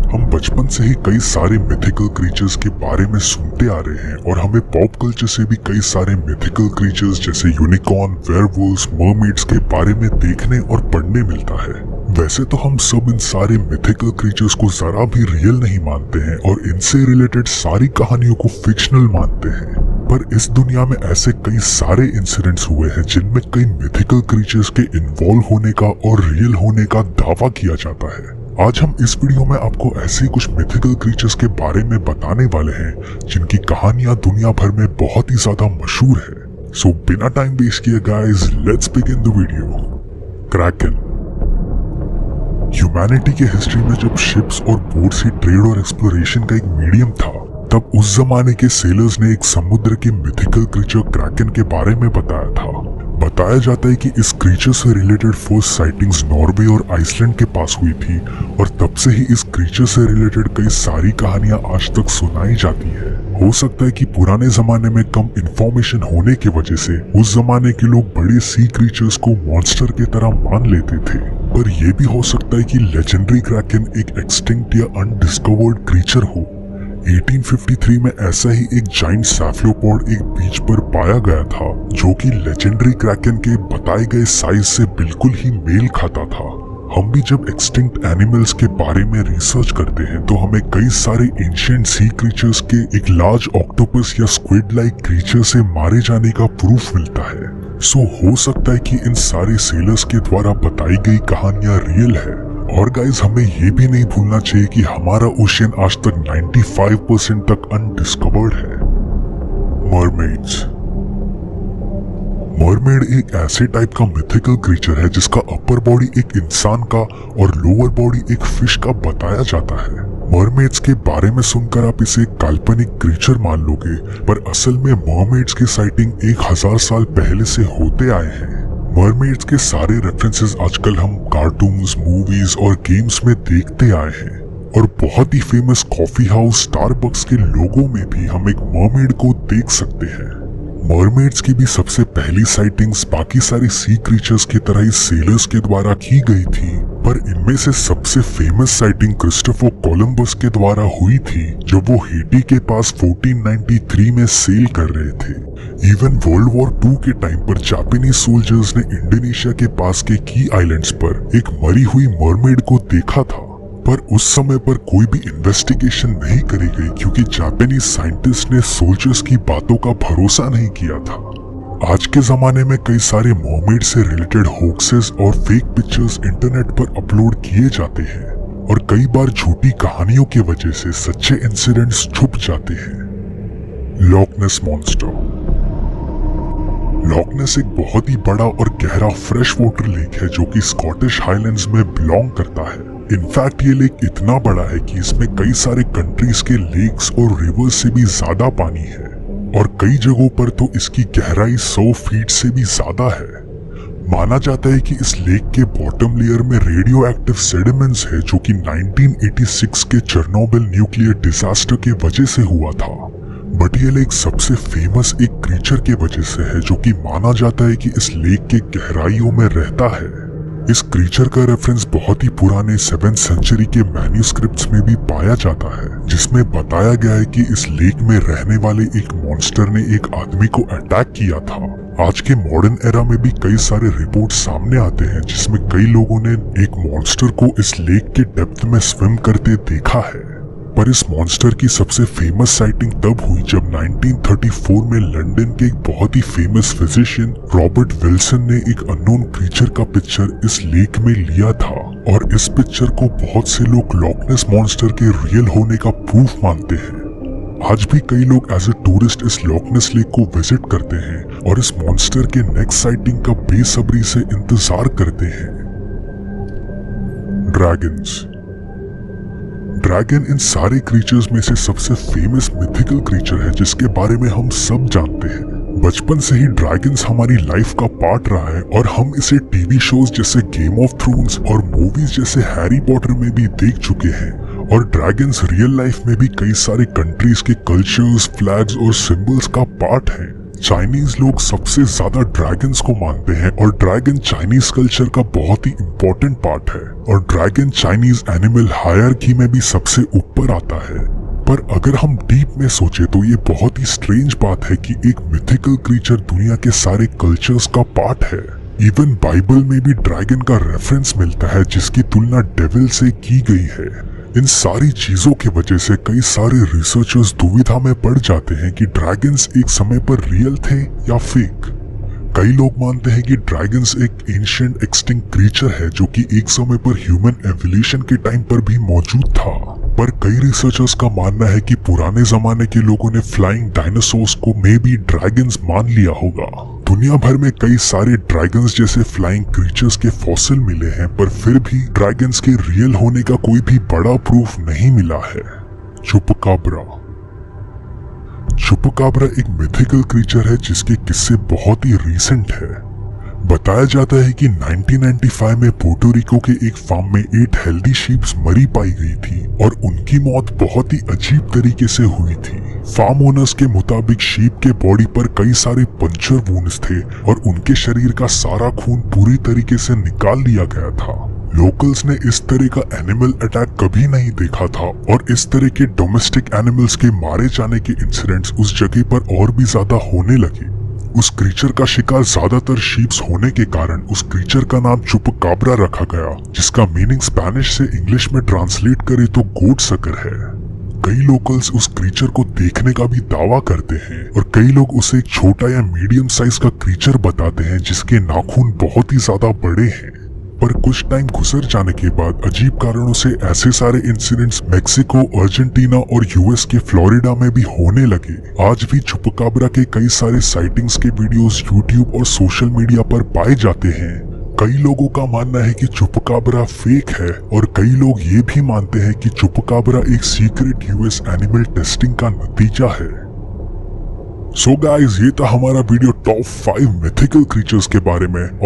हम बचपन से ही कई सारे मिथिकल क्रीचर्स के बारे में सुनते आ रहे हैं और हमें पॉप कल्चर से भी कई सारे मिथिकल क्रीचर्स जैसे यूनिकॉर्न, वेयरवुल्व्स, मरमेड्स के बारे में देखने और पढ़ने मिलता है। वैसे तो हम सब इन सारे मिथिकल क्रीचर्स को जरा भी रियल नहीं मानते हैं और इनसे रिलेटेड सारी कहानियों को फिक्शनल मानते हैं, पर इस दुनिया में ऐसे कई सारे इंसिडेंट्स हुए हैं जिनमें कई मिथिकल क्रीचर्स के इन्वॉल्व होने का और रियल होने का दावा किया जाता है। आज हम इस वीडियो में आपको ऐसे ही कुछ मिथिकल क्रीचर्स के बारे में बताने वाले हैं जिनकी कहानियां दुनिया भर में बहुत ही ज्यादा मशहूर है। सो बिना टाइम वेस्ट किए guys, let's begin the video. Kraken. Humanity के हिस्ट्री में जब शिप्स और बोट से ट्रेड और एक्सप्लोरेशन का एक मीडियम था, तब उस जमाने के सेलर्स ने एक समुद्र के मिथिकल क्रीचर क्रैकन के बारे में बताया था। बताया जाता है कि इस क्रीचर से रिलेटेड फर्स्ट साइटिंग्स नॉर्वे और आइसलैंड के पास हुई थी और तब से ही इस क्रीचर से रिलेटेड कई सारी कहानियां आज तक सुनाई जाती है। हो सकता है कि पुराने जमाने में कम इंफॉर्मेशन होने की वजह से उस जमाने के लोग बड़े सी क्रीचर्स को मॉन्स्टर की तरह मान लेते थे, पर यह भी हो सकता है कि लेजेंडरी क्रैकन एक एक्सटिंक्ट या अनडिस्कवर्ड क्रीचर हो। 1853 में ऐसा ही एक जाइंट सेफलोपॉड एक बीच पर पाया गया था जो कि लेजेंडरी क्रैकन के बताए गए साइज से बिल्कुल ही मेल खाता था। हम भी जब एक्सटिंक्ट एनिमल्स के बारे में रिसर्च करते हैं तो हमें कई सारे एंशिएंट सी क्रीचर्स के एक लार्ज ऑक्टोपस या स्क्विड लाइक क्रीचर से मारे जाने का प्रूफ मिलता है। सो हो सकता है कि इन सारे सेलर्स के द्वारा बताई गई कहानियां रियल है। और गाइज, हमें ये भी नहीं भूलना चाहिए कि हमारा ओशियन आज तक 95% तक अनडिस्कवर्ड है। मरमेड्स। मरमेड एक ऐसे टाइप का मिथिकल क्रीचर है जिसका अपर बॉडी एक इंसान का और लोअर बॉडी एक फिश का बताया जाता है। मरमेड्स के बारे में सुनकर आप इसे एक काल्पनिक क्रीचर मान लोगे, पर असल में मरमेड्स की साइटिंग 1000 साल पहले से होते आए हैं। मरमेड्स के सारे रेफरेंसेस आजकल हम कार्टून्स, मूवीज और गेम्स में देखते आए हैं और बहुत ही फेमस कॉफी हाउस स्टारबक्स के लोगो में भी हम एक मरमेड को देख सकते हैं। मरमेड्स की भी सबसे पहली साइटिंग्स बाकी सारी सी क्रीचर्स की तरह ही सेलर्स के द्वारा की गई थी, पर इनमें से सबसे फेमस साइटिंग क्रिस्टोफर कोलंबस के द्वारा हुई थी जब वो हेटी के पास 1493 में सेल कर रहे थे। इवन वर्ल्ड वॉर 2 के टाइम पर जापानीज सोल्जर्स ने इंडोनेशिया के पास के की आइलैंड्स पर एक मरी हुई मरमेड को देखा था, पर उस समय पर कोई भी इन्वेस्टिगेशन नहीं करी गई क्योंकि जापानीज साइंटिस्ट ने सोल्जर्स की बातों का भरोसा नहीं किया था। आज के जमाने में कई सारे मरमेड से रिलेटेड होक्सेस और फेक पिक्चर्स इंटरनेट पर अपलोड किए जाते हैं और कई बार झूठी कहानियों की वजह से सच्चे इंसिडेंट्स छुप जाते हैं। लॉक नेस मॉन्स्टर। लॉक नेस एक बहुत ही बड़ा और गहरा फ्रेश वाटर लेक है जो कि स्कॉटिश हाईलैंड्स में बिलोंग करता है। इनफैक्ट ये लेक इतना बड़ा है कि इसमें कई सारे कंट्रीज के लेक्स और रिवर्स से भी ज्यादा पानी है और कई जगहों पर तो इसकी गहराई 100 फीट से भी ज्यादा है। माना जाता है कि इस लेक के बॉटम लेयर में रेडियो एक्टिव सेडिमेंट्स है जो कि 1986 के चेरनोबिल न्यूक्लियर डिजास्टर के वजह से हुआ था। बट ये लेक सबसे फेमस एक क्रीचर के वजह से है जो कि माना जाता है कि इस लेक के गहराइयों में रहता है। इस क्रीचर का रेफरेंस बहुत ही पुराने 7th सेंचुरी के मैन्यूस्क्रिप्ट्स में भी पाया जाता है जिसमें बताया गया है कि इस लेक में रहने वाले एक मॉन्स्टर ने एक आदमी को अटैक किया था। आज के मॉडर्न एरा में भी कई सारे रिपोर्ट सामने आते हैं जिसमें कई लोगों ने एक मॉन्स्टर को इस लेक के डेप्थ में स्विम करते देखा है, पर इस मॉन्स्टर की सबसे फेमस साइटिंग तब हुई जब 1934 में लंदन के एक बहुत ही फेमस फिजिशियन रॉबर्ट विल्सन ने एक अननोन क्रीचर का पिक्चर इस लेक में लिया था और इस पिक्चर को बहुत से लोग लॉक नेस मॉन्स्टर के रियल होने का प्रूफ मानते हैं। आज भी कई लोग एज ए टूरिस्ट इस लॉक नेस लेक को विजिट करते हैं और इस मॉन्स्टर के नेक्स्ट साइटिंग का बेसब्री से इंतजार करते हैं। ड्रैगन्स। ड्रैगन इन सारे क्रीचर्स में से सबसे फेमस मिथिकल क्रीचर है जिसके बारे में हम सब जानते हैं। बचपन से ही ड्रैगन्स हमारी लाइफ का पार्ट रहा है और हम इसे टीवी शोज जैसे गेम ऑफ थ्रोन्स और मूवीज जैसे हैरी पॉटर में भी देख चुके हैं और ड्रैगन्स रियल लाइफ में भी कई सारे कंट्रीज के कल्चर्स, फ्लैग्स और सिंबल्स का पार्ट है। चाइनीज लोग सबसे ज्यादा ड्रैगन्स को मानते हैं और ड्रैगन चाइनीज कल्चर का बहुत ही इम्पोर्टेंट पार्ट है और ड्रैगन चाइनीज एनिमल हायरार्की में भी सबसे ऊपर आता है। पर अगर हम डीप में सोचे तो ये बहुत ही स्ट्रेंज बात है कि एक मिथिकल क्रीचर दुनिया के सारे कल्चर्स का पार्ट है। इवन बाइबल में भी ड्रैगन का रेफरेंस मिलता है जिसकी तुलना डेविल से की गई है। इन सारी चीजों की वजह से कई सारे रिसर्चर्स दुविधा में पड़ जाते हैं कि ड्रैगन्स एक समय पर रियल थे या फेक। कई लोग मानते हैं कि ड्रैगन्स एक एंशिएंट एक्सटिंक्ट क्रीचर है जो कि एक समय पर ह्यूमन एवोल्यूशन के टाइम पर भी मौजूद था। पर कई रिसर्चर्स का मानना है कि पुराने जमाने के लोगों ने फ्लाइंग डायनासोर्स को मे बी ड्रैगन्स मान लिया होगा। दुनिया भर में कई सारे ड्रैगन्स जैसे फ्लाइंग क्रीचर्स के फॉसिल मिले हैं, पर फिर भी ड्रैगन्स के रियल होने का कोई भी बड़ा प्रूफ नहीं मिला है। चुपकाब्रा। चुपकाब्रा एक मिथिकल क्रीचर है जिसके किस्से बहुत ही रीसेंट है। बताया जाता है कि 1995 में पोर्टो रिको के एक फार्म में 8 हेल्दी शीप्स मरी पाई गई थी और उनकी मौत बहुत ही अजीब तरीके से हुई थी। फार्म ओनर्स के मुताबिक शीप के बॉडी पर कई सारे पंचर वुंड्स थे और उनके शरीर का सारा खून पूरी तरीके से निकाल लिया गया था। लोकल्स ने इस तरह का एनिमल अटैक कभी नहीं देखा था और इस तरह के डोमेस्टिक एनिमल्स के मारे जाने के इंसिडेंट्स उस जगह पर और भी ज्यादा होने लगे। उस क्रीचर का शिकार ज्यादातर शीप्स होने के कारण उस क्रीचर का नाम चुपकाब्रा रखा गया, जिसका मीनिंग स्पेनिश से इंग्लिश में ट्रांसलेट करे तो गोट सकर है। कई लोकल्स उस क्रीचर को देखने का भी दावा करते हैं और कई लोग उसे एक छोटा या मीडियम साइज का क्रीचर बताते हैं जिसके नाखून बहुत ही ज्यादा बड़े हैं। पर कुछ टाइम गुजर जाने के बाद अजीब कारणों से ऐसे सारे इंसिडेंट्स मेक्सिको, अर्जेंटीना और यूएस के फ्लोरिडा में भी होने लगे। आज भी चुपकाब्रा के कई सारे साइटिंग्स के वीडियोस यूट्यूब और सोशल मीडिया पर पाए जाते हैं। कई लोगों का मानना है कि चुपकाब्रा फेक है और कई लोग ये भी मानते हैं कि चुपकाब्रा एक सीक्रेट यूएस एनिमल टेस्टिंग का नतीजा है। सो गाइस, ये था हमारा वीडियो टॉप 5 मिथिकल क्रीचर्स के बारे में।